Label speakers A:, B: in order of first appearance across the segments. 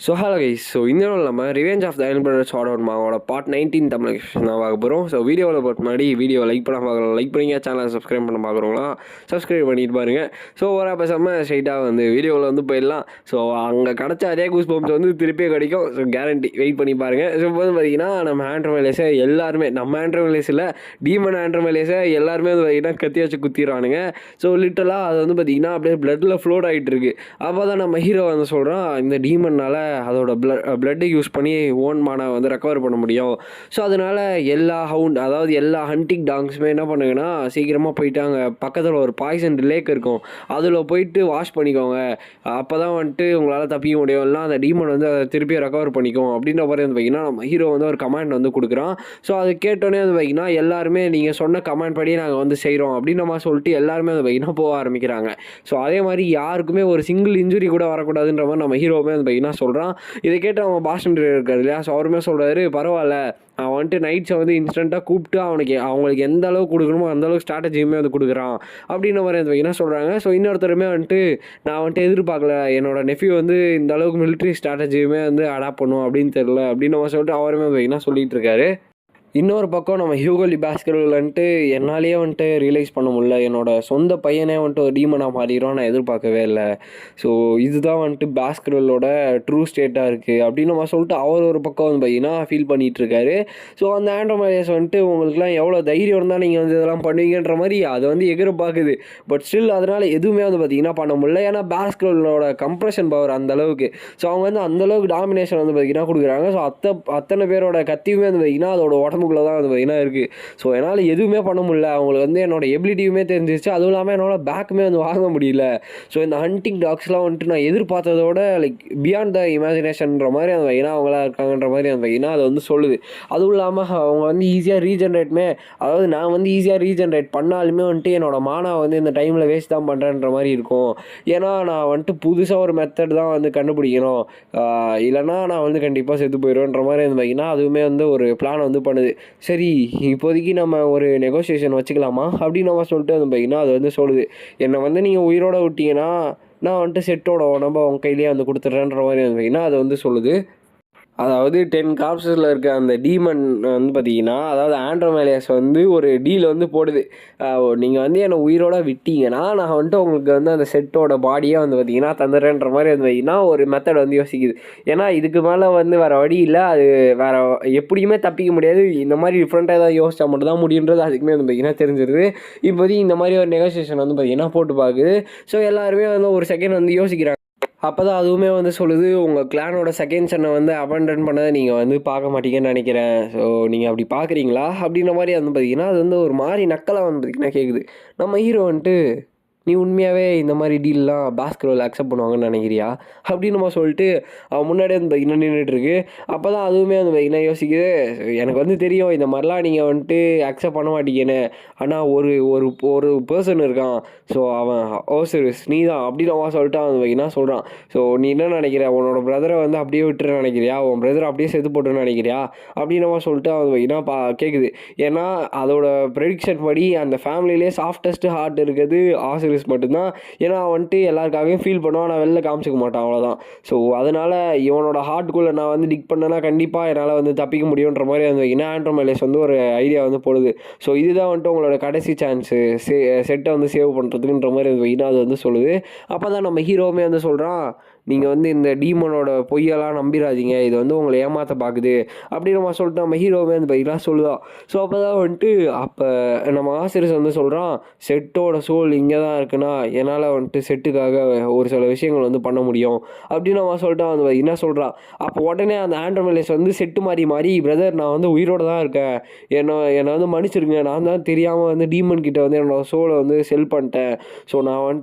A: Hello guys. இந்த நாள் நம்ம revenge of the iron brothers order மாவோட பார்ட் 19 தமிழ் தான் பார்க்க போகிறோம். வீடியோவில் பார்த்து முன்னாடி வீடியோ லைக் பண்ண பார்க்கலாம், லைக் பண்ணிங்க, சேனலை சப்ஸ்கிரைப் பண்ண பார்க்குறோங்களா சப்ஸ்கிரைப் பண்ணிட்டு பாருங்கள். வர பேசாமல் ஸ்ட்ரைட்டாக வீடியோவில் போயிடலாம். அங்கே கிடச்ச அதே கூஸ் பம்ப்ஸ் திருப்பியே கிடைக்கும். கேரண்டி வெயிட் பண்ணி பாருங்கள். பார்த்தீங்கன்னா நம்ம ஆண்ட்ரோமேலேஸை எல்லாருமே, நம்ம ஆண்ட்ரோமேலேஸில் டீமன் ஆண்ட்ரோமேலேஸை எல்லாருமே பார்த்தீங்கன்னா கத்தி வச்சு குத்திடுறானுங்க. லிட்டலாக அது பார்த்தீங்கன்னா அப்படியே பிளட்டில் ஃப்ளோட் ஆகிட்டு இருக்கு. அப்போ தான் நம்ம ஹீரோ சொல்கிறான், இந்த டீமன்னால் அதோட பிளட்டை யூஸ் பண்ணி ஓன் மானை ரெக்கவர் பண்ண முடியும். அதனால் எல்லா அதாவது எல்லா ஹண்டிங் டாக்ஸுமே என்ன பண்ணுங்கன்னா சீக்கிரமாக போயிட்டு அங்கே பக்கத்தில் ஒரு பாய்சன் லேக் இருக்கும், அதில் போயிட்டு வாஷ் பண்ணிக்கோங்க. அப்போ தான் உங்களால் தப்பிக்க முடியும், இல்லைனா அந்த டீமன் அதை திருப்பி ரெக்கவர் பண்ணிக்கும் அப்படின்ற மாதிரி பார்த்தீங்கன்னா நம்ம ஹீரோ ஒரு கமாண்ட் கொடுக்குறான். அது கேட்டோன்னே பார்த்தீங்கன்னா எல்லாருமே நீங்கள் சொன்ன கமாண்ட் படி நாங்கள் செய்கிறோம் அப்படின்னு நம்ம சொல்லிட்டு எல்லாருமே பார்த்தீங்கன்னா போக ஆரம்பிக்கிறாங்க. அதே மாதிரி யாருக்குமே ஒரு சிங்கிள் இன்ஜுரி கூட வரக்கூடாதுன்ற மாதிரி நம்ம ஹீரோவுமே பார்த்தீங்கன்னா சொல்கிறான். இதை கேட்டு அவன் பாஸ்டன் இருக்காரு இல்லையா, அவருமே சொல்கிறாரு, பரவாயில்ல, அவன் நைட்ஸை இன்ஸ்டண்ட்டாக கூப்பிட்டு அவங்களுக்கு எந்த அளவுக்கு கொடுக்கணுமோ அந்த அளவுக்கு ஸ்ட்ராட்டஜியுமே கொடுக்குறான் அப்படின்ற மாதிரி என்ன சொல்கிறாங்க. இன்னொருத்தருமே நான் எதிர்பார்க்கல, என்னோட நெஃப்யூ இந்த அளவுக்கு மிலிட்ரி ஸ்ட்ராட்டஜியுமே அடாப்ட் பண்ணும் அப்படின்னு தெரியல அப்படின்னு சொல்லிட்டு அவருமே சொல்லிட்டு இருக்காரு. இன்னொரு பக்கம் நம்ம ஹியூகோ லிபாஸ்கர் என்னாலேயே ரியலைஸ் பண்ண முடியல, என்னோடய சொந்த பையனே ஒரு டீமனாக மாறிடும், நான் எதிர்பார்க்கவே இல்லை. இதுதான் பாஸ்கரோட ட்ரூ ஸ்டேட்டாக இருக்குது அப்படின்னு நம்ம சொல்லிட்டு அவர் ஒரு பக்கம் பார்த்தீங்கன்னா ஃபீல் பண்ணிகிட்ருக்காரு. அந்த ஆண்ட்ரோமேலேஸ் உங்களுக்குலாம் எவ்வளோ தைரியம் இருந்தால் நீங்கள் இதெல்லாம் பண்ணுவீங்கன்ற மாதிரி அது எதிர்பார்க்குது. பட் ஸ்டில் அதனால் எதுவுமே பார்த்தீங்கன்னா பண்ண முடியல, ஏன்னா பாஸ்கரோட கம்ப்ரெஷன் பவர் அந்தளவுக்கு. அவங்க அந்தளவுக்கு டாமினேஷன் பார்த்தீங்கன்னா கொடுக்குறாங்க. அத்தனை பேரோட கத்தியுமே பார்த்தீங்கன்னா அதோட உடம்புக்குள்ளே தான் பார்த்தீங்கன்னா இருக்குது. என்னால் எதுவுமே பண்ண முடியல, அவங்களுக்கு என்னோட எபிலிட்டியுமே தெரிஞ்சிச்சு, அதுவும் இல்லாமல் என்னால் பேக்குமே வாங்க முடியல. இந்த ஹண்டிங் டாக்ஸ்லாம் நான் எதிர்பார்த்ததோட லைக் பியாண்ட் த இமேஜினேஷன்ற மாதிரி அவங்களாம் இருக்காங்கன்ற மாதிரி அது சொல்லுது. அதுவும் இல்லாமல் அவங்க ஈஸியாக ரீஜென்ரேட்மே, அதாவது நான் ஈஸியாக ரீஜென்ரேட் பண்ணாலுமே என்னோட மானா இந்த டைமில் வேஸ்ட் தான் பண்ணுறேன்ற மாதிரி இருக்கும். ஏன்னா நான் புதுசாக ஒரு மெத்தட் தான் கண்டுபிடிக்கணும், இல்லைனா நான் கண்டிப்பாக செத்து போயிடுவேன்ற மாதிரி அதுவுமே ஒரு பிளான் பண்ணுது. சரி, இப்போதைக்கு நம்ம ஒரு நெகோசியேஷன் வச்சுக்கலாமா அப்படின்னு நம்ம சொல்லிட்டு அது சொல்லுது, என்னை நீங்கள் உயிரோட விட்டீங்கன்னா நான் செட்டோட உடம்ப உங்கள் கையிலேயே கொடுத்துட்றேன்ற மாதிரி அது சொல்லுது. அதாவது 10 கார்ப்ஸில் இருக்க அந்த டீமன் பார்த்தீங்கன்னா, அதாவது ஆண்ட்ரோமேலேஸ் ஒரு டீல் போடுது, நீங்கள் என்னை உயிரோட விட்டீங்கன்னா நான் உங்களுக்கு அந்த செட்டோட பாடியே பார்த்தீங்கன்னா தந்துடுறேன்ற மாதிரி பார்த்தீங்கன்னா ஒரு மெத்தட் யோசிக்குது. ஏன்னா இதுக்கு மேலே வேறு வழி இல்லை, அது வேறு எப்படியுமே தப்பிக்க முடியாது, இந்த மாதிரி டிஃப்ரெண்ட்டாக ஏதாவது யோசிச்சா மட்டும் தான் முடியுன்றது அதுக்குமே பார்த்தீங்கன்னா தெரிஞ்சிருது. இப்போதைக்கு இந்த மாதிரி ஒரு நெகோசியேஷன் பார்த்தீங்கன்னா போட்டு பார்க்குது. எல்லாருமே ஒரு செகண்ட் யோசிக்கிறாங்க. அப்போ தான் அதுவுமே சொல்லுது, உங்கள் கிளானோட செகண்ட் சன்னை அபண்டன் பண்ணதை நீங்கள் பார்க்க மாட்டீங்கன்னு நினைக்கிறேன். நீங்கள் அப்படி பார்க்குறீங்களா அப்படின்ற மாதிரி பார்த்தீங்கன்னா அது ஒரு மாதிரி நக்கலாக பார்த்தீங்கன்னா கேட்குது. நம்ம ஹீரோ நீ உண்மையாகவே இந்த மாதிரி டீல்லாம் பாஸ்கரோவில் அக்செப்ட் பண்ணுவாங்கன்னு நினைக்கிறியா அப்படின்னு நம்ம சொல்லிட்டு அவன் முன்னாடியே பார்த்தீங்கன்னா நின்றுட்டுருக்கு. அப்போ தான் அதுவுமே பார்த்தீங்கன்னா யோசிக்குது, எனக்கு தெரியும் இந்த மாதிரிலாம் நீங்கள் அக்செப்ட் பண்ண மாட்டீங்கன்னு, ஆனால் ஒரு ஒரு ஒரு பர்சன் இருக்கான், அவன் ஓசிரிஸ் நீ தான் அப்படின்னு அவன் சொல்லிட்டு அவன் பார்த்தீங்கன்னா சொல்கிறான். நீ என்ன நினைக்கிற, உன்னோட பிரதரை அப்படியே விட்டுரு நினைக்கிறியா, உன் பிரதரை அப்படியே செத்து போட்டுன்னு நினைக்கிறியா அப்படின்னு அவன் சொல்லிட்டு அவன் பார்த்தீங்கன்னா கேட்குது. ஏன்னா அதோட ப்ரெடிக்ஷன் படி அந்த ஃபேமிலியிலே சாஃப்டஸ்ட் ஹார்ட் இருக்கிறது ஆசிரியர் மட்டும்தான். ஏன்னா எல்லாருக்காகவும் ஃபீல் பண்ணுவான், நான் வெளில காமிச்சிக்க மாட்டான், அவ்வளோதான். அதனால் இவனோட ஹார்ட்டுக்குள்ளே நான் டிக் பண்ணேன்னா கண்டிப்பாக என்னால் தப்பிக்க முடியுன்ற மாதிரி ஆண்ட்ரோமேலேஸ் ஒரு ஐடியா போடுது. இதுதான் உங்களோட கடைசி சான்ஸு செட்டை சேவ் பண்ணுறதுக்குன்ற மாதிரி அது சொல்லுது. அப்போ தான் நம்ம ஹீரோவுமே சொல்கிறான், நீங்கள் இந்த டீமனோட பொய்யெல்லாம் நம்பிடாதீங்க, இது உங்களை ஏமாற்ற பார்க்குது அப்படின்னு நம்ம சொல்லிட்டு நம்ம ஹீரோவே பார்த்தீங்கன்னா சொல்லுதான். அப்போ தான் அப்போ நம்ம ஆசிரியர் சொல்கிறான், செட்டோட சோல் இங்கே தான் இருக்குன்னா என்னால் செட்டுக்காக ஒரு சில விஷயங்கள் பண்ண முடியும் அப்படின்னு நம்ம சொல்லிட்டு என்ன சொல்கிறான். அப்போ உடனே அந்த ஆண்ட்ரோமேலேஸ் செட்டு மாறி பிரதர் நான் உயிரோடு தான் இருக்கேன், என்னை மன்னிச்சிருங்க, நான் தான் தெரியாமல் டீமன் கிட்ட என்னோடய சோலை செல் பண்ணிட்டேன். நான்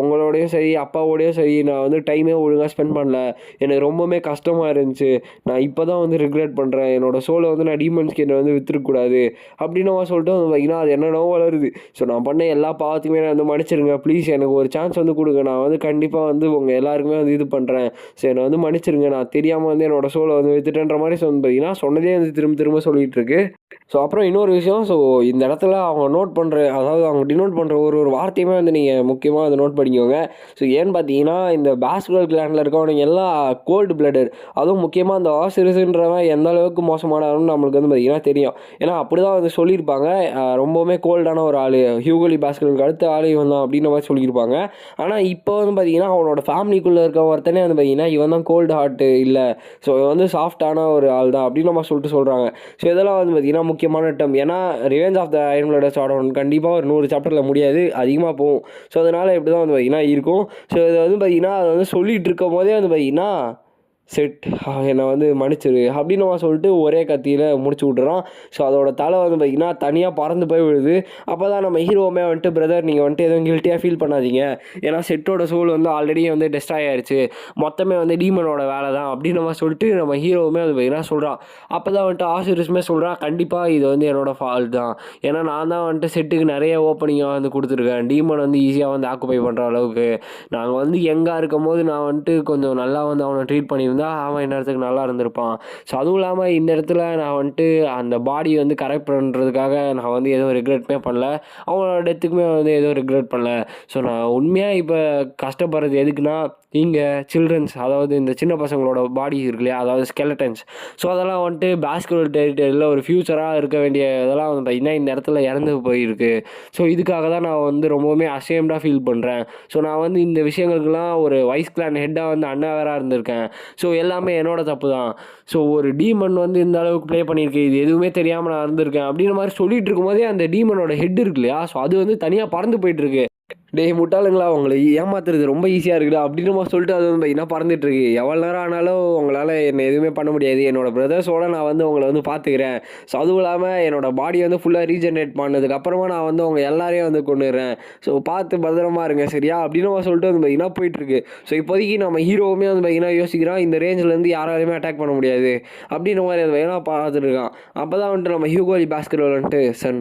A: உங்களோடையும் சரி அப்பாவோடையும் சரி நான் டைமே ஒழுங்காக ஸ்பெண்ட் பண்ணல, எனக்கு ரொம்பவுமே கஷ்டமாக இருந்துச்சு, நான் இப்போ தான் ரிக்ரெட் பண்ணுறேன், என்னோடய சோலை நான் டீமன்ஸ் கிட்ட விற்றுக்கூடாது அப்படின்னு அவன் சொல்லிட்டு பார்த்தீங்கன்னா அது என்னென்னவோ வளருது. நான் பண்ண எல்லா பாவத்துக்குமே நான் மன்னிச்சிருங்க, ப்ளீஸ் எனக்கு ஒரு சான்ஸ் கொடுங்க, நான் கண்டிப்பாக உங்கள் எல்லாருக்குமே இது பண்ணுறேன், என்னை மன்னிச்சிருங்க, நான் தெரியாமல் என்னோடய சோலை விற்றுட்டேன்ற மாதிரி பார்த்தீங்கன்னா சொன்னதே திரும்ப திரும்ப சொல்லிகிட்டு இருக்கு. அப்புறம் இன்னொரு விஷயம், இந்த இடத்துல அவங்க நோட் பண்ணுற, அதாவது அவங்க டினோட் பண்ணுற ஒரு வார்த்தையுமே நீங்கள் முக்கியமாக நோட் பண்ணிக்கோங்க. ஏன்னு பார்த்தீங்கன்னா இந்த பாஸ்கல் கிளாண்டில் இருக்கவனுங்க எல்லாம் கோல்டு பிளட்டட். அதுவும் முக்கியமாக அந்த ஆசிரியன்றவன் எந்த அளவுக்கு மோசமானவன்னு நம்மளுக்கு வந்து பார்த்திங்கன்னா தெரியும். ஏன்னா அப்படி தான் வந்து சொல்லியிருப்பாங்க. ரொம்பவுமே கோல்டான ஒரு ஆள், ஹியூகோலி பாஸ்கலுக்கு அடுத்த ஆள் இவன் தான் அப்படின்ற மாதிரி சொல்லியிருப்பாங்க. ஆனால் இப்போ வந்து பார்த்திங்கன்னா அவனோட ஃபேமிலிக்குள்ளே இருக்க ஒருத்தனே வந்து பார்த்திங்கன்னா இவன் தான் கோல்டு ஹார்ட்டு இல்லை, ஸோ இவன் வந்து சாஃப்டான ஒரு ஆள் தான் அப்படின்னு நம்ம சொல்கிறாங்க. ஸோ இதெல்லாம் வந்து பார்த்திங்கன்னா முக்கியமான டேர்ம். ஏன்னா revenge of the iron blood chart கண்டிப்பாக ஒரு 100 சாப்டரில் முடியாது, அதிகமாக போகும். ஸோ அதனால் இப்படி தான் வந்து பார்த்திங்கன்னா இருக்கும். ஸோ இதை வந்து பார்த்திங்கன்னா அதை வந்து சொல்லிகிட்டு இருக்கும் போதே வந்து பார்த்திங்கன்னா செட் என்னை வந்து மன்னிச்சிரு அப்படின்னு நம்ம சொல்லிட்டு ஒரே கத்தியில் முடிச்சு விட்டுறான். ஸோ அதோட தலை வந்து பார்த்திங்கன்னா தனியாக பறந்து போய் விழுது. அப்போ தான் நம்ம ஹீரோவுமே வந்துட்டு பிரதர் நீங்கள் வந்துட்டு எதுவும் கில்ட்டியாக ஃபீல் பண்ணாதீங்க, ஏன்னா செட்டோட சோல் வந்து ஆல்ரெடி வந்து டெஸ்ட்ராய் ஆயிடுச்சு, மொத்தமே வந்து டீமனோட வேலை தான் அப்படின்னு நம்ம சொல்லிட்டு நம்ம ஹீரோவுமே வந்து பார்த்திங்கன்னா சொல்கிறான். அப்போ தான் வந்துட்டு ஆசிரியஸுமே சொல்கிறான் கண்டிப்பாக இது வந்து என்னோடய ஃபால்ட் தான், ஏன்னா நான் தான் வந்துட்டு செட்டுக்கு நிறைய ஓப்பனிங்காக வந்து கொடுத்துருக்கேன், டீமன் வந்து ஈஸியாக வந்து ஆக்குபை பண்ணுற அளவுக்கு. நாங்கள் வந்து எங்கே இருக்கும் போது நான் வந்துட்டு கொஞ்சம் நல்லா வந்து அவனை ட்ரீட் பண்ணியிருந்தேன், அவன் இந்நேரத்துக்கு நல்லா இருந்திருப்பான். ஸோ அதுவும் இல்லாமல் இந்த இடத்துல நான் வந்துட்டு அந்த பாடி வந்து கரெக்ட் பண்ணுறதுக்காக நான் வந்து எதுவும் ரிக்ரெட்மே பண்ணல, அவங்களோட டெத்துக்குமே வந்து எதுவும் ரிக்ரெட் பண்ணல. ஸோ நான் உண்மையாக இப்போ கஷ்டப்படுறது எதுக்குன்னா இங்கே சில்ட்ரன்ஸ், அதாவது இந்த சின்ன பசங்களோட பாடி இருக்கு இல்லையா, அதாவது ஸ்கெலட்டன்ஸ். ஸோ அதெல்லாம் வந்துட்டு பாஸ்கெட்பால் டெரிட்டரியில் ஒரு ஃப்யூச்சராக இருக்க வேண்டிய இதெல்லாம் வந்து பார்த்திங்கன்னா இந்த இடத்துல இறந்து போயிருக்கு. ஸோ இதுக்காக தான் நான் வந்து ரொம்பவுமே அஷேம்டாக ஃபீல் பண்ணுறேன். ஸோ நான் வந்து இந்த விஷயங்களுக்கெல்லாம் ஒரு வைஸ் கிளான் ஹெட்டாக வந்து அன்அவேராக இருந்திருக்கேன். ஸோ எல்லாமே என்னோட தப்பு தான். ஸோ ஒரு டீமன் வந்து இந்த அளவுக்கு ப்ளே பண்ணியிருக்கு, இது எதுவுமே தெரியாமல் நான் இருந்திருக்கேன் அப்படின்ற மாதிரி சொல்லிட்டு இருக்கும்போதே அந்த டீமனோட ஹெட் இருக்கு இல்லையா, ஸோ அது வந்து தனியாக பறந்து போயிட்டுருக்கு. டேய் முட்டாளுங்களா, உங்களை ஏமாத்துறது ரொம்ப ஈஸியாக இருக்குடா அப்படின்னு நம்ம சொல்லிட்டு அது வந்து பார்த்திங்கன்னா பறந்துட்டுருக்கு. எவ்வளோ நேரம் ஆனாலும் உங்களால் என்னை எதுவுமே பண்ண முடியாது, என்னோடய பிரதர்ஸோடு நான் வந்து உங்களை வந்து பார்த்துக்கிறேன். ஸோ அதுவும் இல்லாமல் என்னோடய பாடி வந்து ஃபுல்லாக ரீஜென்ரேட் பண்ணதுக்கப்புறமா நான் வந்து உங்கள் எல்லாரையும் வந்து கொண்டுடுறேன், ஸோ பார்த்து பத்திரமா இருங்க சரியா அப்படின்னு நம்ம சொல்லிட்டு வந்து பார்த்திங்கன்னா போயிட்டுருக்கு. ஸோ இப்போதைக்கு நம்ம ஹீரோவுமே வந்து பார்த்திங்கன்னா யோசிக்கிறான் இந்த ரேஞ்சிலேருந்து யாராலையுமே அட்டாக் பண்ண முடியாது அப்படின்ற மாதிரி அது பார்த்திங்கன்னா பார்த்துட்டு இருக்கான். அப்போ தான் வந்துட்டு நம்ம ஹியூகோலி பாஸ்கெட்பால் வந்துட்டு சன்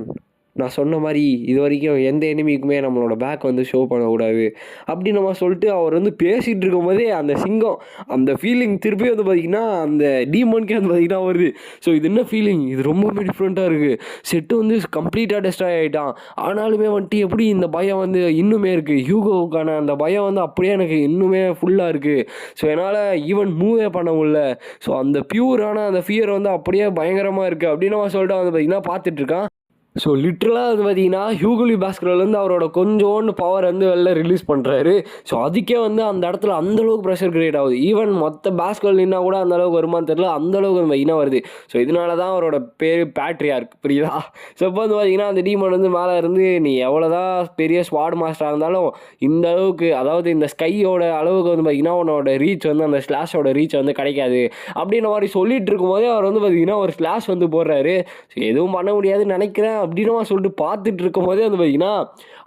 A: நான் சொன்ன மாதிரி இது வரைக்கும் எந்த எனிமிக்குமே நம்மளோட பேக் வந்து ஷோ பண்ணக்கூடாது அப்படின்னு நம்ம சொல்லிட்டு அவர் வந்து பேசிகிட்டு இருக்கும்போதே அந்த சிங்கம் அந்த ஃபீலிங் திருப்பி வந்து பார்த்திங்கன்னா அந்த டீமோனுக்கே வந்து பார்த்திங்கன்னா வருது. ஸோ இது என்ன ஃபீலிங், இது ரொம்பவே டிஃப்ரெண்ட்டாக இருக்குது. செட்டு வந்து கம்ப்ளீட்டாக டெஸ்ட்ராய் ஆகிட்டான், ஆனாலுமே வந்துட்டு எப்படி இந்த பயம் வந்து இன்னுமே இருக்குது, ஹியூகோவுக்கான அந்த பயம் வந்து அப்படியே எனக்கு இன்னுமே ஃபுல்லாக இருக்குது. ஸோ என்னால் ஈவன் மூவே பண்ண முடியல. ஸோ அந்த பியூரான அந்த ஃபியர் வந்து அப்படியே பயங்கரமாக இருக்குது அப்படின்னு நம்ம சொல்லிட்டு வந்து பார்த்திங்கன்னா பார்த்துட்ருக்கான். ஸோ லிட்ரலாக வந்து பார்த்தீங்கன்னா ஹியூகோலி பாஸ்கெட்பால்லேருந்து அவரோட கொஞ்சோண்டு பவர் வந்து வெளில ரிலீஸ் பண்ணுறாரு. ஸோ அதுக்கே வந்து அந்த இடத்துல அந்தளவுக்கு ப்ரெஷர் கிரியேட் ஆகுது. ஈவன் மொத்த பாஸ்கெட்பால் நின்னா கூட அந்தளவுக்கு வருமானு தெரியல, அந்தளவுக்கு வந்து பார்த்தீங்கன்னா வருது. ஸோ இதனால தான் அவரோட பேர் பேட்ரியார்க், புரியுதா? ஸோ இப்போ வந்து பார்த்தீங்கன்னா அந்த டீமன் வந்து மேலே இருந்து நீ எவ்வளோதான் பெரிய ஸ்வாட் மாஸ்டராக இருந்தாலும் இந்த அளவுக்கு, அதாவது இந்த ஸ்கையோட அளவுக்கு வந்து பார்த்தீங்கன்னா உன்னோட ரீச் வந்து அந்த ஸ்லாஷோட ரீச் வந்து கிடைக்காது அப்படின்ற மாதிரி சொல்லிட்டு இருக்கும்போதே அவர் வந்து பார்த்தீங்கன்னா ஒரு ஸ்லாஷ் வந்து போடுறாரு. ஸோ எதுவும் பண்ண முடியாதுன்னு நினைக்கிறேன் அப்படின்னு சொல்லிட்டு பார்த்துட்டு இருக்கும் போதே வந்து பார்த்தீங்கன்னா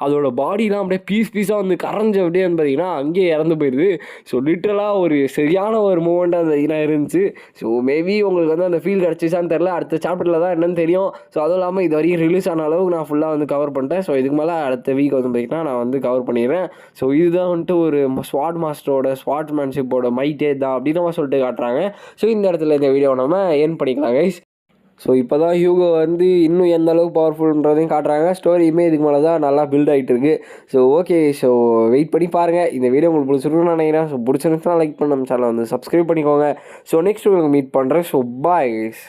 A: அதோட பாடிலாம் அப்படியே பீஸாக வந்து கரைஞ்ச அப்படியே வந்து பார்த்தீங்கன்னா அங்கேயே இறந்து போயிடுது. ஸோ லிட்டரலாக ஒரு சரியான ஒரு மூமெண்ட்டாக வந்து பார்த்தீங்கன்னா இருந்துச்சு. ஸோ மேபி உங்களுக்கு வந்து அந்த ஃபீல் கிடச்சிச்சான்னு தெரில, அடுத்த சாப்டரில் தான் என்னன்னு தெரியும். ஸோ அதுவும் இல்லாமல் இது வரைக்கும் ரிலீஸ் ஆன அளவுக்கு நான் ஃபுல்லாக வந்து கவர் பண்ணிட்டேன். ஸோ இதுக்கு மேலே அடுத்த வீக் வந்து பார்த்தீங்கன்னா நான் வந்து கவர் பண்ணிடுறேன். ஸோ இதுதான் வந்துட்டு ஒரு ஸ்வாட் மாஸ்டரோட ஸ்வாட்மேன்ஷிப்போட மைட்டே தான் அப்படின்னு நம்ம சொல்லிட்டு காட்டுறாங்க. ஸோ இந்த இடத்துல இந்த வீடியோ நம்ம ஏர்ன் பண்ணிக்கலாம் கைஸ். ஸோ இப்போ தான் ஹியூகோ வந்து இன்னும் எந்த அளவுக்கு பவர்ஃபுல்ன்றதையும் காட்டுறாங்க. ஸ்டோரியுமே இதுக்கு மேலே தான் நல்லா பில்ட் ஆகிட்டு இருக்கு. ஸோ ஓகே, ஸோ வெயிட் பண்ணி பாருங்கள். இந்த வீடியோ உங்களுக்கு பிடிச்சிருக்குன்னு நினைக்கிறேன். ஸோ பிடிச்சிருந்துச்சுன்னா லைக் பண்ண நம்ம சேனலை வந்து சப்ஸ்கிரைப் பண்ணிக்கோங்க. ஸோ நெக்ஸ்ட் உங்களுக்கு மீட் பண்ணுறேன். So bye guys.